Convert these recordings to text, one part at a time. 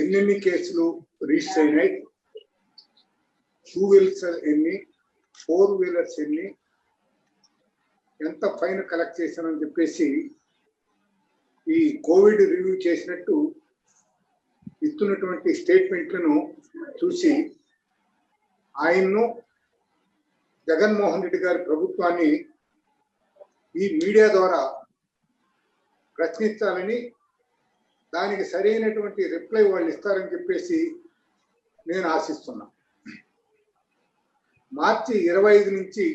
ఎన్నెన్ని కేసులు రిజిస్టర్ అయినాయి, 2 వీలర్స్ ఎన్ని, 4 వీలర్స్ ఎన్ని, ఎంత ఫైన్ కలెక్ట్ చేశానని చెప్పేసి ఈ కోవిడ్ రివ్యూ చేసినట్టు ఇస్తున్నటువంటి స్టేట్మెంట్లను చూసి ఆయన్ను, జగన్మోహన్ రెడ్డి గారి ప్రభుత్వాన్ని ఈ మీడియా ద్వారా ప్రశ్నించాలని, దానికి సరైనటువంటి రిప్లై వాళ్ళు ఇస్తారని చెప్పేసి నేను ఆశిస్తున్నా. మార్చి 25 నుంచి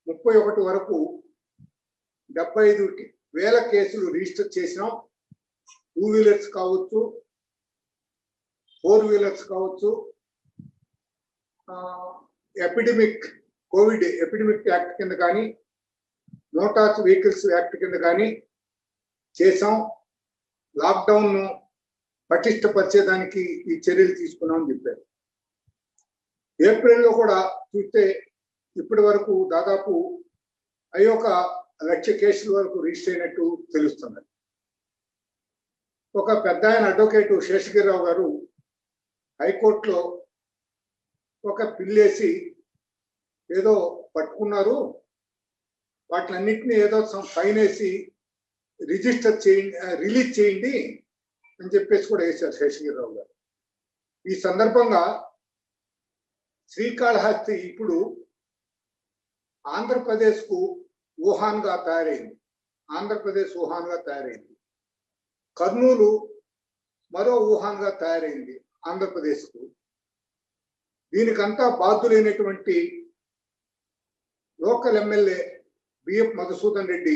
31 వరకు 75,000 కేసులు రిజిస్టర్ చేసినాం. 2 వీలర్స్ కావచ్చు, 4 వీలర్స్ కావచ్చు, కోవిడ్ ఎపిడమిక్ యాక్ట్ కింద కానీ, మోటార్ వెహికల్స్ యాక్ట్ కింద కానీ చేసాం. లాక్డౌన్ పటిష్టపరిచేదానికి ఈ చర్యలు తీసుకున్నామని చెప్పారు. ఏప్రిల్లో కూడా చూస్తే ఇప్పటి వరకు దాదాపు 1,00,000 కేసుల వరకు రిజిస్టర్ అయినట్టు తెలుస్తుంది. ఒక పెద్ద ఆయన అడ్వకేటు శేషగిరిరావు గారు హైకోర్టులో ఒక పిల్లేసి ఏదో పట్టుకున్నారు, వాటిలన్నింటినీ ఏదో ఫైన్ వేసి రిజిస్టర్ చేయండి, రిలీజ్ చేయండి అని చెప్పేసి కూడా వేశారు శేషగిరిరావు గారు. ఈ సందర్భంగా శ్రీకాళహస్తి ఇప్పుడు ఆంధ్రప్రదేశ్కు వుహాన్గా తయారైంది. కర్నూలు మరో వుహాన్గా తయారైంది ఆంధ్రప్రదేశ్కు. దీనికంతా బాధ్యులైనటువంటి local MLA BF Madhusudan Reddy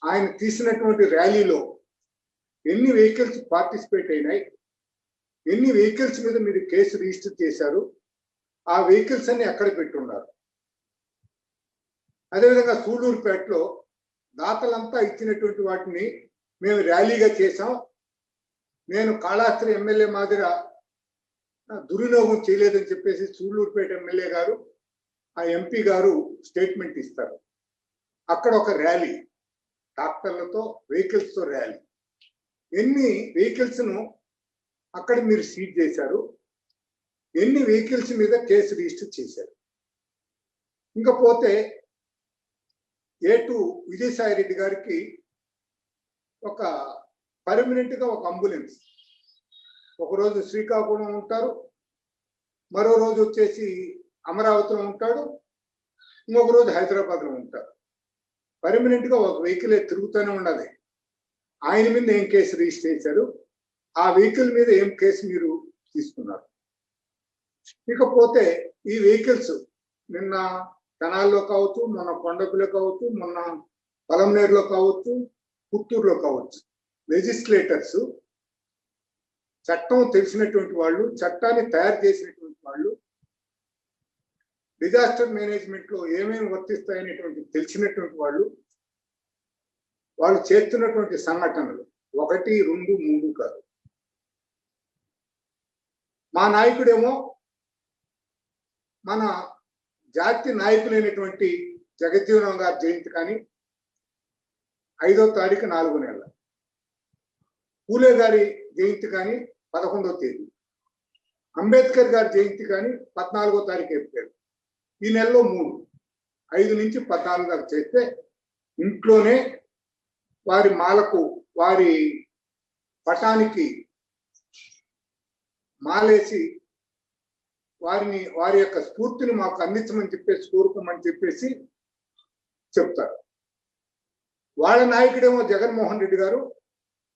ఆయన తీసినటువంటి ర్యాలీలో ఎన్ని వెహికల్స్ పార్టిసిపేట్ అయినాయి, ఎన్ని వెహికల్స్ మీద మీరు కేసు రిజిస్టర్ చేశారు, ఆ వెహికల్స్ అన్ని ఎక్కడ పెట్టున్నారు. అదేవిధంగా సూళ్లూరుపేటలో దాతలంతా ఇచ్చినటువంటి వాటిని మేము ర్యాలీగా చేశాం, నేను కాళాస్త్రి ఎమ్మెల్యే మాదిర దుర్వినియోగం చేయలేదని చెప్పేసి సూళ్లూరుపేట ఎమ్మెల్యే గారు, ఆ ఎంపీ గారు స్టేట్మెంట్ ఇస్తారు. అక్కడ ఒక ర్యాలీ, ట్రాక్టర్లతో వెహికల్స్తో ర్యాలీ. ఎన్ని వెహికల్స్ను అక్కడ మీరు సీజ్ చేశారు, ఎన్ని వెహికల్స్ మీద కేసు రిజిస్టర్ చేశారు. ఇంకా పోతే A2 విజయసాయి రెడ్డి గారికి ఒక పర్మనెంట్గా ఒక అంబులెన్స్, ఒకరోజు శ్రీకాకుళం ఉంటారు, మరో రోజు వచ్చేసి అమరావతిలో ఉంటాడు, ఇంకొక రోజు హైదరాబాద్లో ఉంటారు. పర్మనెంట్గా ఒక వెహికల్ తిరుగుతూనే ఉన్నది. ఆయన మీద ఏం కేసు రిజిస్టర్ చేశారు, ఆ వెహికల్ మీద ఏం కేసు మీరు తీసుకున్నారు. ఇకపోతే ఈ వెహికల్స్ నిన్న తెనాల్లో కావచ్చు, మొన్న కొండపిలో కావచ్చు, మొన్న పలంనేరులో కావచ్చు, పుత్తూరులో కావచ్చు, లెజిస్లేటర్స్, చట్టం తెలిసినటువంటి వాళ్ళు, చట్టాన్ని తయారు చేసినటువంటి వాళ్ళు, డిజాస్టర్ మేనేజ్మెంట్ లో ఏమేమి వర్తిస్తాయనేటువంటి తెలిసినటువంటి వాళ్ళు చేస్తున్నటువంటి సంఘటనలు 1, 2, 3 కాదు. మా నాయకుడేమో మన జాతి నాయకులైనటువంటి జగజ్జీవన్ గారి జయంతి కానీ 5వ తారీఖు 4వ నెల, పూలే గారి జయంతి కానీ 11వ తేదీ, అంబేద్కర్ గారి జయంతి కానీ 14వ తారీఖు ఏప్రిల్, ఈ నెలలో 3, 5 నుంచి 14 దాకా చేస్తే ఇంట్లోనే వారి మాలకు, వారి పటానికి మాలేసి వారి యొక్క స్ఫూర్తిని మాకు అందించమని చెప్పేసి, కోరుకోమని చెప్పేసి చెప్తారు. వాళ్ళ నాయకుడేమో జగన్మోహన్ రెడ్డి గారు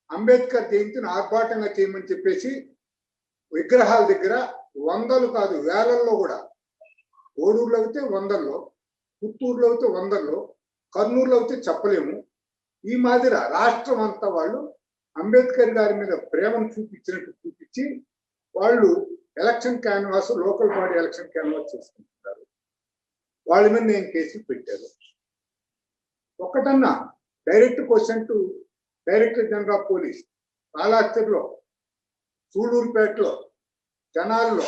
అంబేద్కర్ జయంతిని ఆర్భాటంగా చేయమని చెప్పేసి విగ్రహాల దగ్గర వందలు కాదు వేలల్లో కూడా, ఓడూరులో అయితే 100లో, పుత్తూరులో అయితే 100లో, కర్నూలులో అయితే చెప్పలేము, ఈ మాదిరి రాష్ట్రం అంతా వాళ్ళు అంబేద్కర్ గారి మీద ప్రేమను చూపించినట్టు చూపించి వాళ్ళు election canvass, local body election canvass చేసుకుంటున్నారు. వాళ్ళ మీద నేను కేసులు పెట్టారు. ఒక్కటన్నా direct question to director general of police, కాళాస్త్రిలో, సూళ్లూరుపేటలో, తెనాల్లో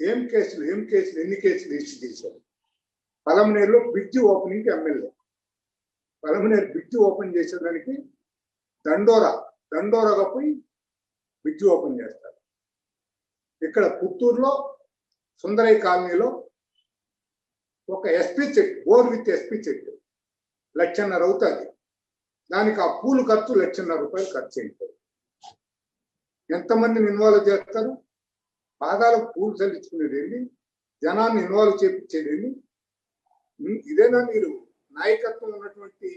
ఎన్ని కేసులు రిజిస్టర్ చేశారు. పలమనేరులో బ్రిడ్జి ఓపెనింగ్కి ఎమ్మెల్యే, పలమనేరు బ్రిడ్జి ఓపెన్ చేసేదానికి దండోరా దండోరగా పోయి బ్రిడ్జ్ ఓపెన్ చేస్తారు. ఇక్కడ పుత్తూరులో సుందరయ్య కాలనీలో ఒక ఎస్పీ చెట్టు, బోర్ విత్ ఎస్పీ చెట్టు 1,50,000 అవుతుంది. దానికి ఆ పూలు ఖర్చు 1,50,000 రూపాయలు ఖర్చు అయిపోతుంది. ఎంతమందిని ఇన్వాల్వ్ చేస్తారు? పాదాలకు పూలు చల్లించుకునేది ఏంటి? జనాన్ని ఇన్వాల్వ్ చేయించేది ఏంటి? ఇదేనా మీరు నాయకత్వం ఉన్నటువంటి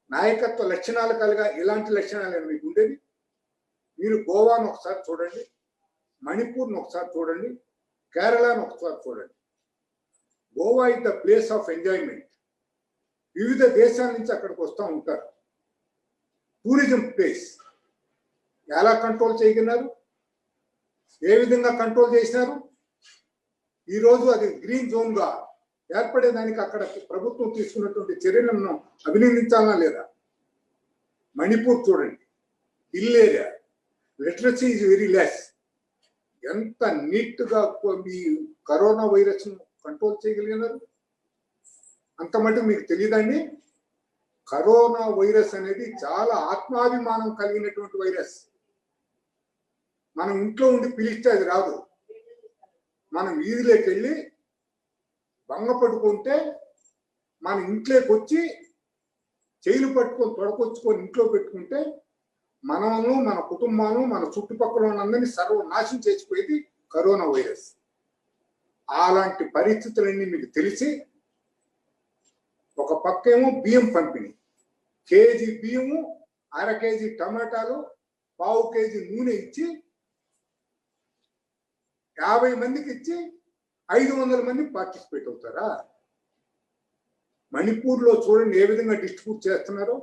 నాయకత్వ లక్షణాలు కలిగా? ఇలాంటి లక్షణాలు మీకు ఉండేది? మీరు గోవాను ఒకసారి చూడండి, మణిపూర్ను ఒకసారి చూడండి, కేరళను ఒకసారి చూడండి. Goa is the place of enjoyment. వివిధ దేశాల నుంచి అక్కడికి వస్తూ ఉంటారు. Tourism place. ఎలా కంట్రోల్ చేయగలిగినారు? ఏ విధంగా కంట్రోల్ చేసినారు? ఈరోజు అది గ్రీన్ జోన్గా ఏర్పడేదానికి అక్కడ ప్రభుత్వం తీసుకున్నటువంటి చర్యలను అభినందించాలా లేదా? మణిపూర్ చూడండి, hill area, literacy is very less. ఎంత నీట్గా మీ కరోనా వైరస్ కంట్రోల్ చేయగలిగినారు? అంత మటుకు మీకు తెలియదండి. కరోనా వైరస్ అనేది చాలా ఆత్మాభిమానం కలిగినటువంటి వైరస్. మనం ఇంట్లో ఉండి పిలిస్తే అది రాదు. మనం వీధిలోకి వెళ్ళి భంగపడుకుంటే మన ఇంట్లోకి వచ్చి చేయిలు పట్టుకొని తొడకొచ్చుకొని ఇంట్లో పెట్టుకుంటే మనము, మన కుటుంబాలు, మన చుట్టుపక్కల ఉన్నందరినీ సర్వనాశనం చేసిపోయేది కరోనా వైరస్. అలాంటి పరిస్థితులన్నీ మీకు తెలిసి ఒక పక్కేమో బియ్యం పంపిణీ, కేజీ బియ్యము, 1/2 కేజీ టమాటాలు, 1/4 కేజీ నూనె ఇచ్చి 50 మందికి ఇచ్చి 500 మంది పార్టిసిపేట్ అవుతారా? మణిపూర్లో చూడండి ఏ విధంగా డిస్ట్రిబ్యూట్ చేస్తున్నారో.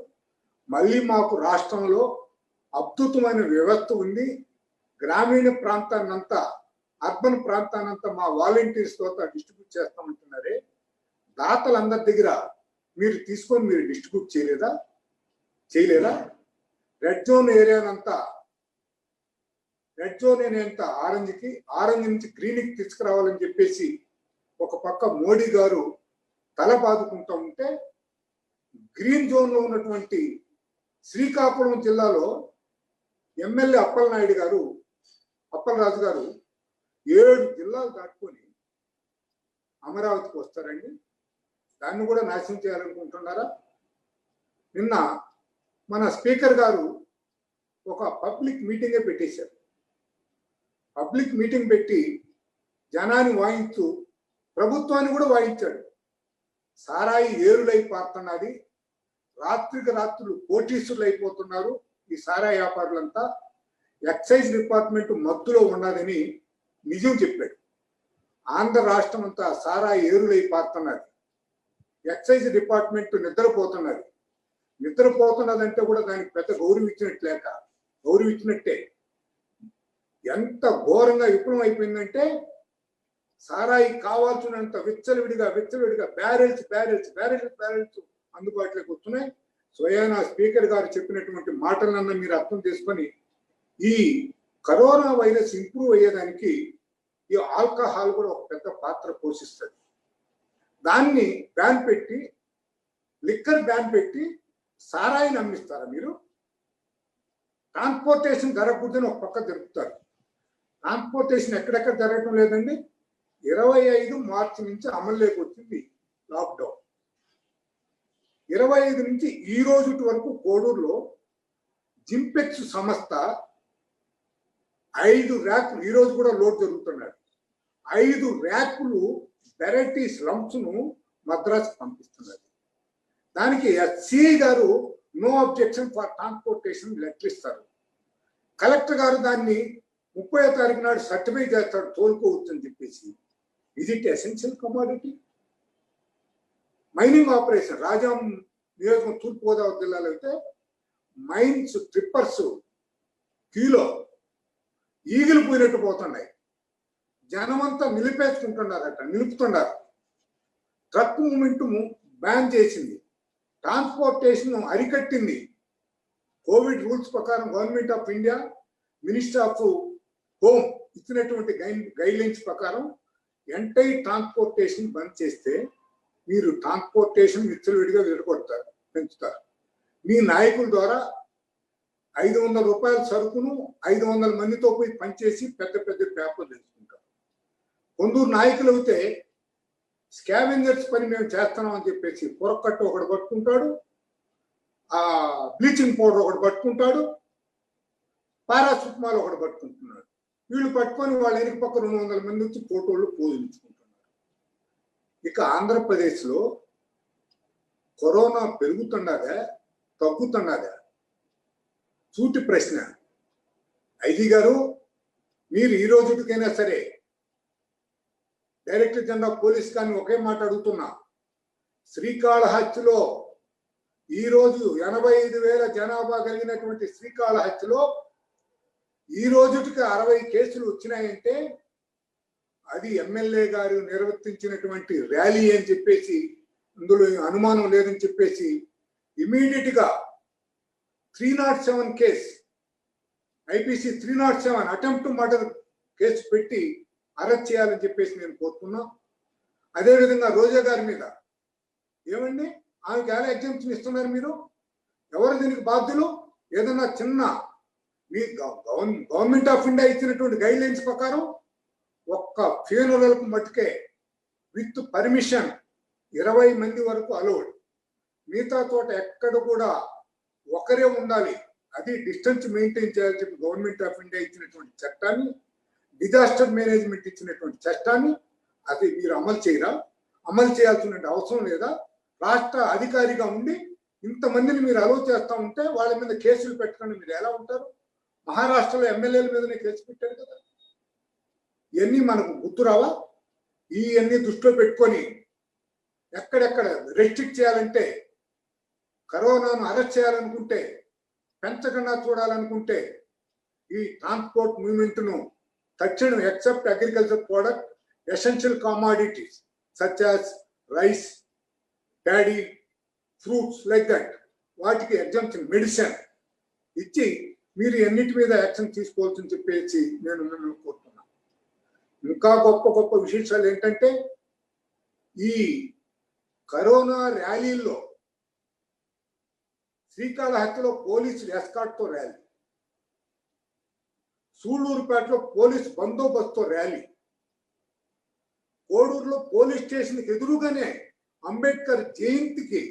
మళ్ళీ మాకు రాష్ట్రంలో అద్భుతమైన వ్యవస్థ ఉంది. గ్రామీణ ప్రాంతాన్నంతా, అర్బన్ ప్రాంతాన్నంతా మా వాలంటీర్స్ తో డిస్ట్రిబ్యూట్ చేస్తామంటున్నారే. దాతలందరి దగ్గర మీరు తీసుకొని మీరు డిస్ట్రిబ్యూట్ చేయలేదా? రెడ్ జోన్ ఏరియానంతా, రెడ్ జోన్ ఏరియానంతా ఆరెంజ్ నుంచి గ్రీన్కి తీసుకురావాలని చెప్పేసి ఒక పక్క మోడీ గారు తల బాదుకుంటూ ఉంటే, గ్రీన్ జోన్లో ఉన్నటువంటి శ్రీకాకుళం జిల్లాలో ఎమ్మెల్యే అప్పలరాజు గారు 7 జిల్లాలు దాటుకొని అమరావతికి వస్తారండి. దాన్ని కూడా నాశనం చేయాలనుకుంటున్నారా? నిన్న మన స్పీకర్ గారు ఒక పబ్లిక్ మీటింగే పెట్టేశారు. పబ్లిక్ మీటింగ్ పెట్టి జనాన్ని వాయించు, ప్రభుత్వాన్ని కూడా వాయించాడు. సారాయి ఏరులై పారుతున్నది, రాత్రికి రాత్రులు కోటీశ్వరులు అయిపోతున్నారు ఈ సారాయి వ్యాపారులంతా. ఎక్సైజ్ డిపార్ట్మెంట్ మత్తులో ఉన్నదని నిజం చెప్పాడు. ఆంధ్ర రాష్ట్రం అంతా సారాయి ఏరులై పారుతున్నది, ఎక్సైజ్ డిపార్ట్మెంట్ నిద్రపోతున్నదంటే కూడా దానికి పెద్ద గౌరవించినట్టే. ఎంత ఘోరంగా విఫలం అయిపోయిందంటే, సారాయి కావాల్సినంత విచ్చలవిడిగా బ్యారెల్స్ అందుబాటులోకి వస్తున్నాయి. స్వయానా స్పీకర్ గారు చెప్పినటువంటి మాటలన్నా మీరు అర్థం చేసుకొని, ఈ కరోనా వైరస్ ఇంప్రూవ్ అయ్యేదానికి ఈ ఆల్కహాల్ కూడా ఒక పెద్ద పాత్ర పోషిస్తుంది. దాన్ని లిక్కర్ బ్యాన్ పెట్టి సారాయిని అమ్మిస్తారా మీరు? ట్రాన్స్పోర్టేషన్ జరగకూడదని ఒక పక్క జరుపుతారు. ట్రాన్స్పోర్టేషన్ ఎక్కడెక్కడ జరగటం లేదండి. 25 మార్చి నుంచి అమల్లోకి వచ్చింది లాక్డౌన్. 25 నుంచి ఈ రోజు వరకు కోడూరులో జింపెక్స్ సంస్థ 5 ర్యాకులు, ఈ రోజు కూడా లోడ్ జరుగుతున్నాడు, 5 ర్యాకులు వెరైటీస్ లంప్స్ ను మద్రాసు పంపిస్తున్నారు. దానికి సిఐ గారు no objection for transportation letter ఇస్తారు. కలెక్టర్ గారు దాన్ని 30వ తారీఖు నాడు సర్టిఫై చేస్తాడు, తోలుకోవచ్చు అని చెప్పేసి. Is it essential commodity? Mining operation Rajam నియోజకవర్గం తూర్పుగోదావరి జిల్లాలో అయితే మైన్స్ ట్రిప్పర్స్ కిలో ఈగిలు పోయినట్టు పోతున్నాయి. జనమంతా నిలుపుతున్నారు. ట్రక్ మూవ్మెంట్ బ్యాన్ చేసింది, ట్రాన్స్పోర్టేషన్ అరికట్టింది. కోవిడ్ రూల్స్ ప్రకారం government of India, minister of home ఇచ్చినటువంటి గైడ్లైన్స్ ప్రకారం ఎంటైర్ ట్రాన్స్పోర్టేషన్ బంద్ చేస్తే మీరు ట్రాన్స్పోర్టేషన్ విచ్చలవిడిగా పెంచుతారు. మీ నాయకుల ద్వారా 500 రూపాయల సరుకును 500 మందితో పోయి పనిచేసి పెద్ద పెద్ద పేపర్లు తెచ్చుకుంటారు. కొందరు నాయకులు అయితే స్కావెంజర్స్ పని మేము చేస్తున్నాం అని చెప్పేసి పొరకట్టు ఒకడు పట్టుకుంటాడు, ఆ బ్లీచింగ్ పౌడర్ ఒకటి పట్టుకుంటాడు, పారాసిటమాల్ ఒకటి పట్టుకుంటున్నాడు. వీళ్ళు పట్టుకొని వాళ్ళ వెనక పక్క 200 మంది వచ్చి ఫోటోలు పోజించుకుంటున్నారు. ఇక ఆంధ్రప్రదేశ్లో కరోనా పెరుగుతున్నదా తగ్గుతున్నదా? సూటి ప్రశ్న. ఐజీ గారు, మీరు ఈ రోజుకైనా సరే డైరెక్టర్ జనరల్ ఆఫ్ పోలీస్ కానీ ఒకే మాట అడుగుతున్నా. శ్రీకాళహస్తిలో ఈ రోజు 85,000 జనాభా కలిగినటువంటి శ్రీకాళహస్తిలో ఈ రోజుకి 60 కేసులు వచ్చినాయంటే అది ఎమ్మెల్యే గారు నిర్వర్తించినటువంటి ర్యాలీ అని చెప్పేసి, అందులో అనుమానం లేదని చెప్పేసి ఇమీడియట్ గా 307 case, IPC 307 attempt murder case పెట్టి అరెస్ట్ చేయాలని చెప్పేసి నేను కోరుతున్నా. అదేవిధంగా రోజా గారి మీద ఏమండి, ఆమెకి ఎలా ఎగ్జామ్షన్ ఇస్తున్నారు మీరు? ఎవరు దీనికి బాధ్యులు? ఏదన్నా చిన్న మీ గవర్నమెంట్ ఆఫ్ ఇండియా ఇచ్చినటువంటి గైడ్ లైన్స్ ప్రకారం ఒక్క ఫ్యూనరల్కు మట్టుకే విత్ పర్మిషన్ 20 మంది వరకు అలౌడ్. మిగతా చోట ఎక్కడ కూడా ఒకరే ఉండాలి, అది డిస్టెన్స్ మెయింటైన్ చేయాలని చెప్పి గవర్నమెంట్ ఆఫ్ ఇండియా ఇచ్చినటువంటి చట్టాన్ని, డిజాస్టర్ మేనేజ్మెంట్ ఇచ్చినటువంటి చట్టాన్ని అది మీరు అమలు చేయరా? అమలు చేయాల్సిన అవసరం లేదా? రాష్ట్ర అధికారిగా ఉండి ఇంతమందిని మీరు అలౌ చేస్తూ ఉంటే వాళ్ళ మీద కేసులు పెట్టకుండా మీరు ఎలా ఉంటారు? మహారాష్ట్రలో ఎమ్మెల్యేల మీదనే కేసు పెట్టారు కదా. ఇవన్నీ మనకు గుర్తురావా? ఇవన్నీ దృష్టిలో పెట్టుకొని ఎక్కడెక్కడ రెస్ట్రిక్ట్ చేయాలంటే, కరోనాను అరెస్ట్ చేయాలనుకుంటే, పెంచకుండా చూడాలనుకుంటే ఈ ట్రాన్స్పోర్ట్ మూవ్మెంట్ను తక్షణం except agriculture product essential commodities such as rice, paddy, fruits like that, వాటికి ఎగ్జామ్షన్ మెడిసిన్ ఇచ్చి మీరు ఎన్నిటి మీద యాక్షన్ తీసుకోవాల్సింది చెప్పేసి నేను మిమ్మల్ని కోరుతున్నాను. ఇంకా గొప్ప గొప్ప విశేషాలు ఏంటంటే, ఈ కరోనా ర్యాలీల్లో శ్రీకాళహస్తిలో పోలీసులు ఎస్కాట్తో ర్యాలీ, సూళ్లూరుపేటలో పోలీస్ బందోబస్తుతో ర్యాలీ, కోడూరులో పోలీస్ స్టేషన్కి ఎదురుగానే అంబేద్కర్ జయంతికి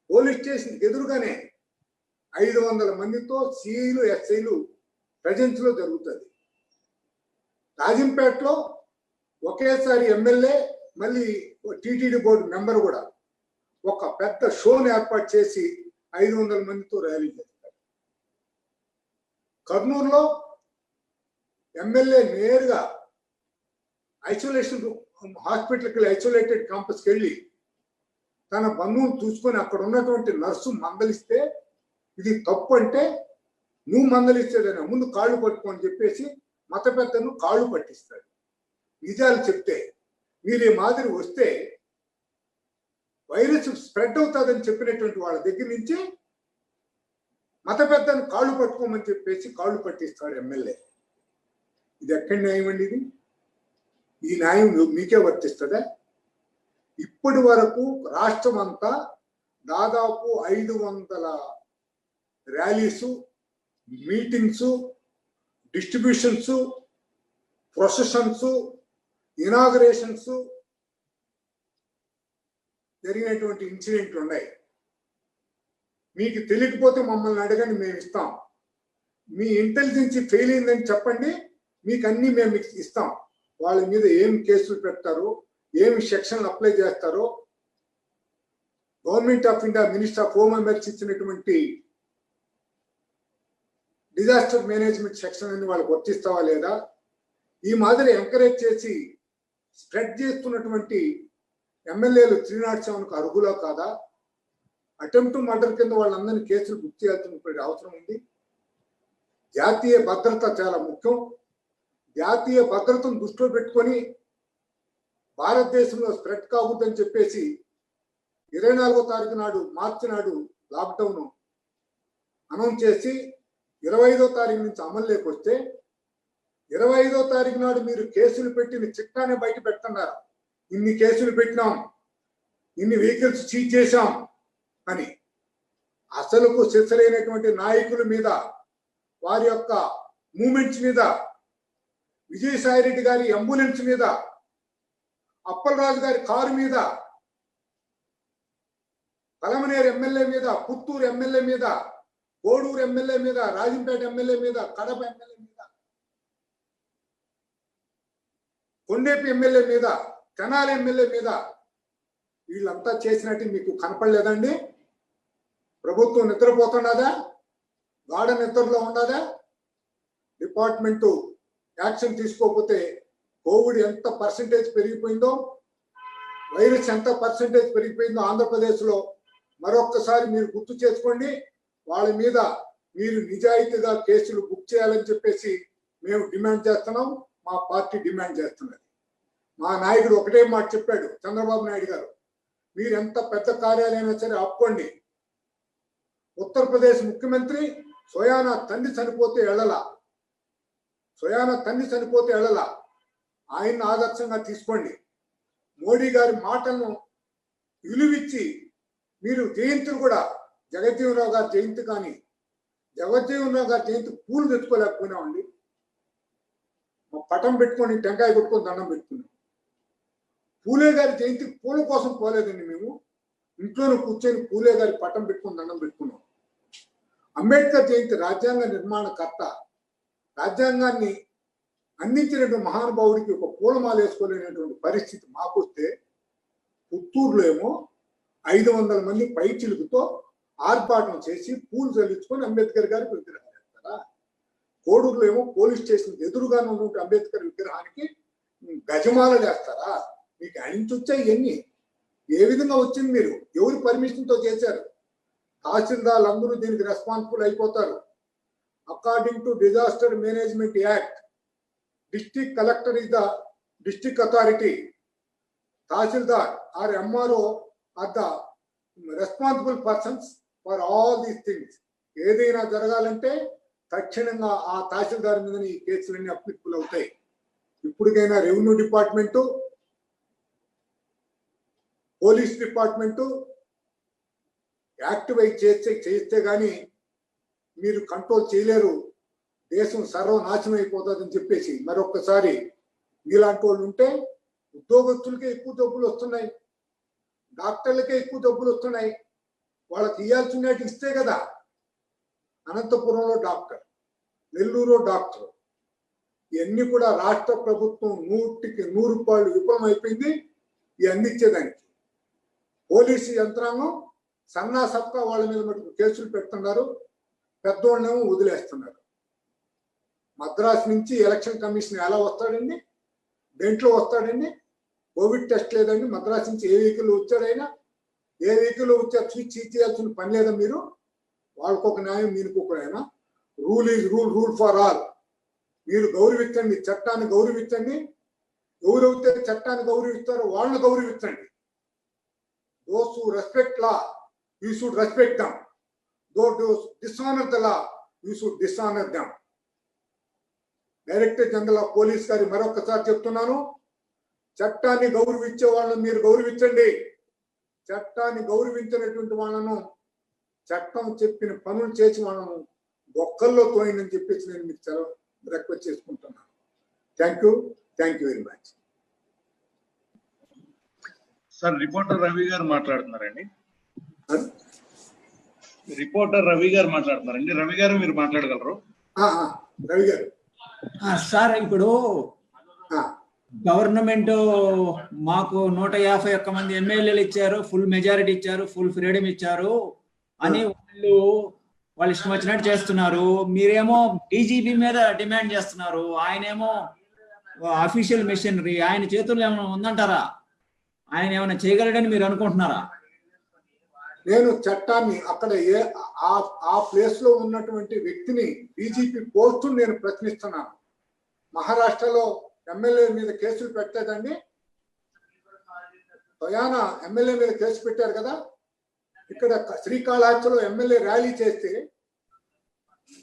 పోలీస్ స్టేషన్కి ఎదురుగానే 500 మందితో సిఐలు ఎస్ఐలు ప్రజెన్స్ లో జరుగుతుంది. రాజంపేటలో ఒకేసారి ఎమ్మెల్యే మళ్ళీ టీటీడీ బోర్డు మెంబర్ కూడా ఒక పెద్ద షోని ఏర్పాటు చేసి 500 మందితో ర్యాలీ చేస్తారు. కర్నూలులో ఎమ్మెల్యే నేరుగా ఐసోలేషన్ హాస్పిటల్కి ఐసోలేటెడ్ క్యాంపస్కి వెళ్ళి తన బంధువులు చూసుకొని అక్కడ ఉన్నటువంటి నర్సు మందలిస్తే, ఇది తప్పు అంటే నువ్వు మందలిస్తేదైనా ముందు కాళ్ళు పట్టుకోని చెప్పేసి మత పెద్దను కాళ్ళు పట్టిస్తాడు. నిజాలు చెప్తే మీరు ఈ మాదిరి వస్తే వైరస్ స్ప్రెడ్ అవుతుందని చెప్పినటువంటి వాళ్ళ దగ్గర నుంచి మత పెద్దను కాళ్ళు పట్టుకోమని చెప్పేసి కాళ్ళు పట్టిస్తాడు ఎమ్మెల్యే. ఇది ఎక్కడి న్యాయం అండి? ఇది ఈ న్యాయం మీకే వర్తిస్తుందా? ఇప్పటి వరకు రాష్ట్రం అంతా దాదాపు 500 ర్యాలీసు, మీటింగ్స్, డిస్ట్రిబ్యూషన్స్, ప్రొసెషన్స్, ఇనాగరేషన్స్ జరిగినటువంటి ఇన్సిడెంట్లు ఉన్నాయి. మీకు తెలియకపోతే మమ్మల్ని అడగండి, మేము ఇస్తాం. మీ ఇంటెలిజెన్స్ ఫెయిల్ అయిందని చెప్పండి, మీకు అన్ని మేము ఇస్తాం. వాళ్ళ మీద ఏం కేసులు పెడతారో, ఏమి సెక్షన్లు అప్లై చేస్తారో, government of India minister of home affairs ఇచ్చినటువంటి డిజాస్టర్ మేనేజ్మెంట్ సెక్షన్ అని వాళ్ళకి వర్తిస్తావా లేదా? ఈ మాదిరి ఎంకరేజ్ చేసి స్ప్రెడ్ చేస్తున్నటువంటి ఎమ్మెల్యేలు 307కు అర్హులా కాదా? అటెంప్ట్ మర్డర్ కింద వాళ్ళందరినీ కేసులు బుక్ చేయాల్సిన అవసరం ఉంది. జాతీయ భద్రత చాలా ముఖ్యం. జాతీయ భద్రతను దృష్టిలో పెట్టుకొని భారతదేశంలో స్ప్రెడ్ కాకూడదని చెప్పేసి 24వ తారీఖు నాడు, మార్చి నాడు లాక్డౌన్ అనౌన్స్ చేసి 25వ తారీఖు నుంచి అమల్లోకి వస్తే 25వ తారీఖు నాడు మీరు కేసులు పెట్టిన చిట్టానే బయట పెడుతున్నారు. ఇన్ని కేసులు పెట్టినాం, ఇన్ని వెహికల్స్ సీజ్ చేశాం అని. అసలుకు సిసలైనటువంటి నాయకుల మీద, వారి యొక్క మూమెంట్స్ మీద, విజయసాయి రెడ్డి గారి అంబులెన్స్ మీద, అప్పలరాజు గారి కారు మీద, పలమనేరు ఎమ్మెల్యే మీద, పుత్తూరు ఎమ్మెల్యే మీద, కోడూరు ఎమ్మెల్యే మీద, రాజంపేట ఎమ్మెల్యే మీద, కడప ఎమ్మెల్యే మీద, కొండేపి ఎమ్మెల్యే మీద, తెనాలి ఎమ్మెల్యే మీద వీళ్ళంతా చేసినట్టు మీకు కనపడలేదండి? ప్రభుత్వం నిద్రపోతున్నదా? గాఢ నిద్రలో ఉన్నదా? డిపార్ట్మెంటు యాక్షన్ తీసుకోకపోతే కోవిడ్ ఎంత పర్సెంటేజ్ పెరిగిపోయిందో, వైరస్ ఎంత పర్సెంటేజ్ పెరిగిపోయిందో ఆంధ్రప్రదేశ్లో మరొక్కసారి మీరు గుర్తు చేసుకోండి. వాళ్ళ మీద మీరు నిజాయితీగా కేసులు బుక్ చేయాలని చెప్పేసి మేము డిమాండ్ చేస్తున్నాం. మా పార్టీ డిమాండ్ చేస్తున్నది. మా నాయకుడు ఒకటే మాట చెప్పాడు, చంద్రబాబు నాయుడు గారు, మీరు ఎంత పెద్ద కార్యాలైనా సరే ఆపుకోండి. ఉత్తరప్రదేశ్ ముఖ్యమంత్రి సోయానా తండ్రి చనిపోతే ఎళ్ళలా ఆయన్ని ఆదర్శంగా తీసుకోండి. మోడీ గారి మాటలను విలువిచ్చి మీరు జయంతిని కూడా, జగజ్జీవనరావు గారి జయంతి కానీ, జగజ్జీవనరావు గారి జయంతి పూలు తెచ్చుకోలేకపోయినామండి. మా పటం పెట్టుకొని టెంకాయ కొట్టుకొని దండం పెట్టుకున్నాం. పూలే గారి జయంతికి పూల కోసం పోలేదండి. మేము ఇంట్లోనే కూర్చొని పూలే గారి పటం పెట్టుకొని దండం పెట్టుకున్నాం. అంబేద్కర్ జయంతి రాజ్యాంగ నిర్మాణకర్త, రాజ్యాంగాన్ని అందించినటువంటి మహానుభావుడికి ఒక పూలమాల వేసుకోలేనటువంటి పరిస్థితి మాకు వస్తే, పుత్తూరులో ఏమో 500 మంది పైచిలుకుతో ఆర్భాటం చేసి పూలు చల్లించుకొని అంబేద్కర్ గారికి విగ్రహం వేస్తారా? కోడూరులో ఏమో పోలీస్ స్టేషన్ ఎదురుగా ఉన్నటువంటి అంబేద్కర్ విగ్రహానికి గజమాల వేస్తారా? మీకు అణించొచ్చా ఇవన్నీ? ఏ విధంగా వచ్చింది? మీరు ఎవరి పర్మిషన్తో చేశారు? తహసీల్దార్లు అందరూ దీనికి రెస్పాన్సిబుల్ అయిపోతారు. According to disaster management act, district collector is the district authority. Tahsildar or MRO are the responsible persons for all these things. ఏదైనా జరగాలంటే తక్షణంగా ఆ తహసీల్దార్ మీద ఈ కేసులన్నీ అప్లికబుల్ అవుతాయి. ఇప్పటికైనా revenue department, police department activate చేస్తే కానీ మీరు కంట్రోల్ చేయలేరు. దేశం సర్వనాశనం అయిపోతుందని చెప్పేసి మరొక్కసారి మీలాంటి వాళ్ళు ఉంటే, ఉద్యోగస్తులకే ఎక్కువ డబ్బులు వస్తున్నాయి, డాక్టర్లకే ఎక్కువ డబ్బులు వస్తున్నాయి. వాళ్ళకి ఇవ్వాల్సినట్టు ఇస్తే కదా. అనంతపురంలో డాక్టర్, నెల్లూరు డాక్టర్, ఇవన్నీ కూడా రాష్ట్ర ప్రభుత్వం 100కి 100 రూపాయలు విఫలమైపోయింది ఈ అందించేదానికి. పోలీసు యంత్రాంగం సన్నా సబ్కా వాళ్ళ మీద మటుకు కేసులు పెడుతున్నారు, పెద్దోళ్ళనేమో వదిలేస్తున్నారు. మద్రాసు నుంచి ఎలక్షన్ కమిషన్ ఎలా వస్తాడండి? దేంట్లో వస్తాడండి? కోవిడ్ టెస్ట్ లేదండి. మద్రాసు నుంచి ఏ వెహికల్ వచ్చాడైనా, ఏ వెహికల్ వచ్చా స్విచ్ చేయాల్సిన పని లేదా మీరు? వాళ్ళకొక న్యాయం, మీరుకొకడైనా. Rule is rule, rule for all. మీరు గౌరవించండి, చట్టాన్ని గౌరవించండి. ఎవరైతే చట్టాన్ని గౌరవిస్తారో వాళ్ళని గౌరవించండి. Those who respect law, you should respect them. Those who dishonor the law, you should dishonor them. Director general of police గారి మరొకసారి చెప్తున్నాను, చట్టాన్ని గౌరవించే వాళ్ళను మీరు గౌరవించండి. చట్టాన్ని గౌరవించినటువంటి వాళ్ళను, చట్టం చెప్పిన పనులు చేసి వాళ్ళను బొక్కల్లో తోయిందని చెప్పేసి నేను మీకు రిక్వెస్ట్ చేసుకుంటున్నాను. Thank you very much. Sir, reporter Ravi గారు మాట్లాడుతున్నారండి. రిపోర్టర్ రవి గారు మాట్లాడుతున్నారండి. రవి గారు మీరు మాట్లాడగలరు? రవి గారు. సార్, ఇప్పుడు గవర్నమెంట్ మాకు 151 మంది ఎమ్మెల్యేలు ఇచ్చారు, ఫుల్ మెజారిటీ ఇచ్చారు, ఫుల్ ఫ్రీడమ్ ఇచ్చారు అని వాళ్ళు ఇష్టం వచ్చినట్టు చేస్తున్నారు. మీరేమో డీజీపీ మీద డిమాండ్ చేస్తున్నారు. ఆయనేమో అఫీషియల్ మిషనరీ, ఆయన చేతుల్లో ఏమైనా ఉందంటారా? ఆయన ఏమైనా చేయగలడని మీరు అనుకుంటున్నారా? నేను చట్టాన్ని అక్కడ ఆ ప్లేస్ లో ఉన్నటువంటి వ్యక్తిని, డీజీపీ పోస్టును నేను ప్రశ్నిస్తున్నాను. మహారాష్ట్రలో ఎమ్మెల్యే మీద కేసులు పెట్టలేదండి. సోయానా ఎమ్మెల్యే మీద కేసు పెట్టారు కదా. ఇక్కడ శ్రీకాళహస్తిలో ఎమ్మెల్యే ర్యాలీ చేస్తే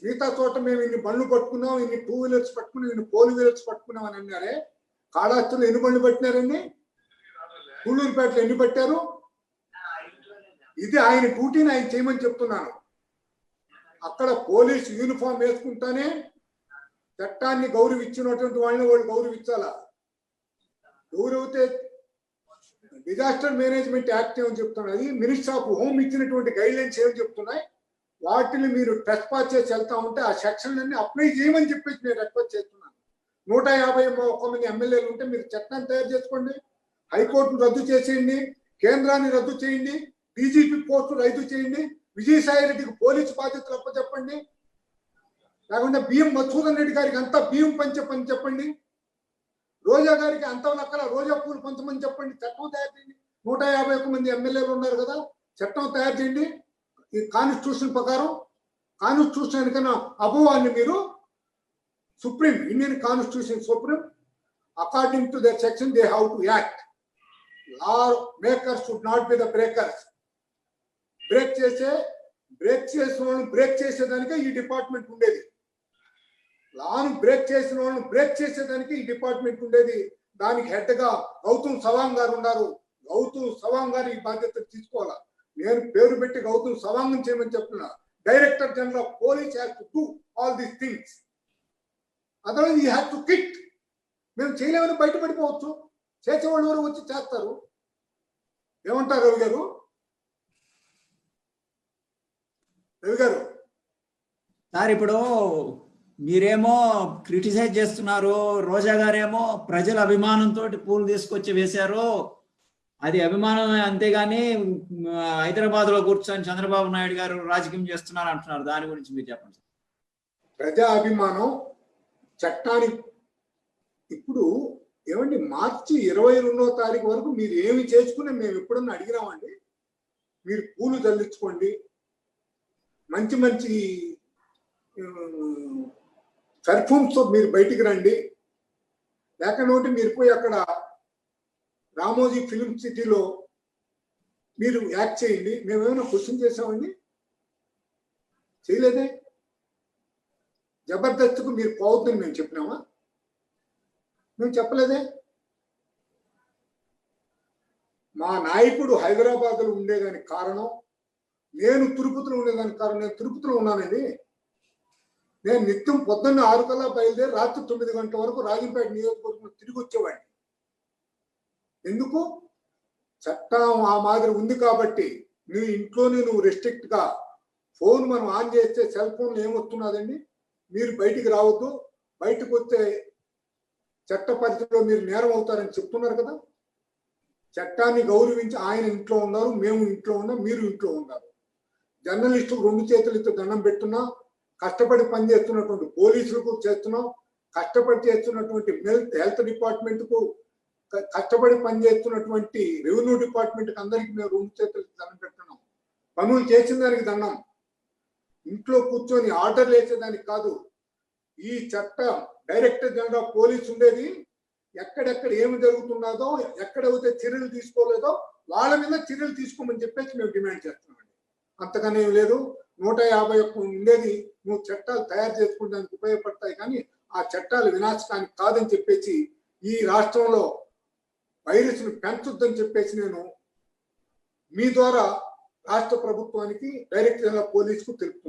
మిగతా చోట మేము ఇన్ని బండ్లు పట్టుకున్నాం, ఇన్ని 2 వీలర్స్ పట్టుకున్నాం, ఇన్ని 4 వీలర్స్ పట్టుకున్నాం అని అన్నారే. కాళహస్తిలో ఎన్ని బండ్లు పట్టినారండి? సూళ్ళూరుపేటలో ఎన్ని పట్టారు? ఇది ఆయన డ్యూటీని ఆయన చేయమని చెప్తున్నాను. అక్కడ పోలీసు యూనిఫామ్ వేసుకుంటానే చట్టాన్ని గౌరవించినటువంటి వాళ్ళని వాళ్ళు గౌరవించాలా. గౌరవితే డిజాస్టర్ మేనేజ్మెంట్ యాక్ట్ ఏమని చెప్తున్నది, మినిస్టర్ ఆఫ్ హోమ్ ఇచ్చినటువంటి గైడ్ లైన్స్ ఏమని చెప్తున్నాయి, వాటిని మీరు ట్రెస్పాస్ చేసి వెళ్తా ఉంటే ఆ సెక్షన్లన్నీ అప్లై చేయమని చెప్పేసి నేను రిక్వెస్ట్ చేస్తున్నాను. 151 మంది ఎమ్మెల్యేలు ఉంటే మీరు చట్టాన్ని తయారు చేసుకోండి, హైకోర్టును రద్దు చేసేయండి, కేంద్రాన్ని రద్దు చేయండి, డీజీపీ పోస్టు రద్దు చేయండి, విజయసాయి రెడ్డికి పోలీసు బాధ్యతలు అప్పచెప్పండి, లేకుంటే బియ్యం మధుసూదన్ రెడ్డి గారికి అంతా బియ్యం పంచని చెప్పండి, రోజా గారికి అంత లెక్కల రోజా పూలు పంచమని చెప్పండి. చట్టం తయారు చేయండి. 151 మంది ఎమ్మెల్యేలు ఉన్నారు కదా, చట్టం తయారు చేయండి. ఈ కాన్స్టిట్యూషన్ ప్రకారం కాన్స్టిట్యూషన్ కన్నా అభవాన్ని మీరు supreme Indian constitution supreme according to that section they have to act. Law makers should not be the breakers. Break చేసిన వాళ్ళని బ్రేక్ చేసేదానికే ఈ డిపార్ట్మెంట్ ఉండేది. లాను బ్రేక్ చేసిన వాళ్ళని బ్రేక్ చేసేదానికి ఈ డిపార్ట్మెంట్ ఉండేది. దానికి హెడ్ గా గౌతమ్ సవాంగ్ గారు ఉన్నారు. గౌతమ్ సవాంగ్ గారు ఈ బాధ్యత తీసుకోవాలా. నేను పేరు పెట్టి గౌతమ్ సవాంగ్ చేయమని చెప్తున్నా. Director general of police has to do all these things, otherwise you have to kit. మేము చేయలేమని బయటపడిపోవచ్చు, చేసేవాళ్ళు ఎవరు వచ్చి చేస్తారు. ఏమంటారు రవి గారు? రవి గారు సార్, ఇప్పుడు మీరేమో క్రిటిసైజ్ చేస్తున్నారు, రోజా గారేమో ప్రజల అభిమానంతో పూలు తీసుకొచ్చి వేశారు, అది అభిమానం అంతేగాని హైదరాబాద్ లో కూర్చొని చంద్రబాబు నాయుడు గారు రాజకీయం చేస్తున్నారు అంటున్నారు. దాని గురించి మీరు చెప్పండి. ప్రజా అభిమానం చట్టానికి ఇప్పుడు ఏమండి, మార్చి 22వ తారీఖు వరకు మీరు ఏమి చేసుకుని మేము ఎప్పుడన్నా అడిగినామండి? మీరు పూలు చల్లించుకోండి, మంచి మంచి పర్ఫ్యూమ్స్ మీరు బయటికి రండి, లేకపోతే మీరు పోయి అక్కడ రామోజీ ఫిలిం సిటీలో మీరు యాక్ట్ చేయండి. మేమేమైనా క్వశ్చన్ చేసామండి? చేయలేదే. జబర్దస్త్కు మీరు పోవద్దని మేము చెప్పినామా? మేము చెప్పలేదే. మా నాయకుడు హైదరాబాద్లో ఉండేదానికి కారణం, నేను తిరుపతిలో ఉండేదానికి కారణం. నేను తిరుపతిలో ఉన్నానండి. నేను నిత్యం పొద్దున్న 6 కల్లా బయలుదేరి రాత్రి 9 గంటల వరకు రాజంపేట నియోజకవర్గంలో తిరిగి వచ్చేవాడిని. ఎందుకు? చట్టం ఆ మాదిరి ఉంది కాబట్టి. నీ ఇంట్లోనే నువ్వు రెస్ట్రిక్ట్ గా ఫోన్ మనం ఆన్ చేస్తే సెల్ ఫోన్ ఏమొస్తున్నదండి, మీరు బయటికి రావద్దు, బయటకు వస్తే చట్ట పరిధిలో మీరు నేరం అవుతారని చెప్తున్నారు కదా. చట్టాన్ని గౌరవించి ఆయన ఇంట్లో ఉన్నారు, మేము ఇంట్లో ఉన్నాం, మీరు ఇంట్లో ఉన్నారు. జర్నలిస్టులు 2 చేతులతో దండం పెట్టున్నా, కష్టపడి పనిచేస్తున్నటువంటి పోలీసులకు చేస్తున్నాం, కష్టపడి చేస్తున్నటువంటి హెల్త్ డిపార్ట్మెంట్ కు, కష్టపడి పనిచేస్తున్నటువంటి రెవెన్యూ డిపార్ట్మెంట్ కి అందరికి మేము 2 చేతులకి దండం పెడుతున్నాం. పనులు చేసిన దానికి దండం, ఇంట్లో కూర్చొని ఆర్డర్లు వేసేదానికి కాదు. ఈ చట్టం డైరెక్టర్ జనరల్ ఆఫ్ పోలీస్ ఉండేది, ఎక్కడెక్కడ ఏమి జరుగుతున్నదో, ఎక్కడైతే చర్యలు తీసుకోలేదో వాళ్ళ మీద చర్యలు తీసుకోమని చెప్పేసి మేము డిమాండ్ చేస్తున్నామండి. అంతకనే లేదు. 151 ఉండేది నువ్వు చట్టాలు తయారు చేసుకోవడానికి ఉపయోగపడతాయి, కానీ ఆ చట్టాలు వినాశకానికి కాదని చెప్పేసి, ఈ రాష్ట్రంలో వైరస్ ను పెంచొద్దని చెప్పేసి నేను మీ ద్వారా రాష్ట్ర ప్రభుత్వానికి, డైరెక్టర్ జనరల్ ఆఫ్ పోలీస్ కు తెలుపుతున్నాను.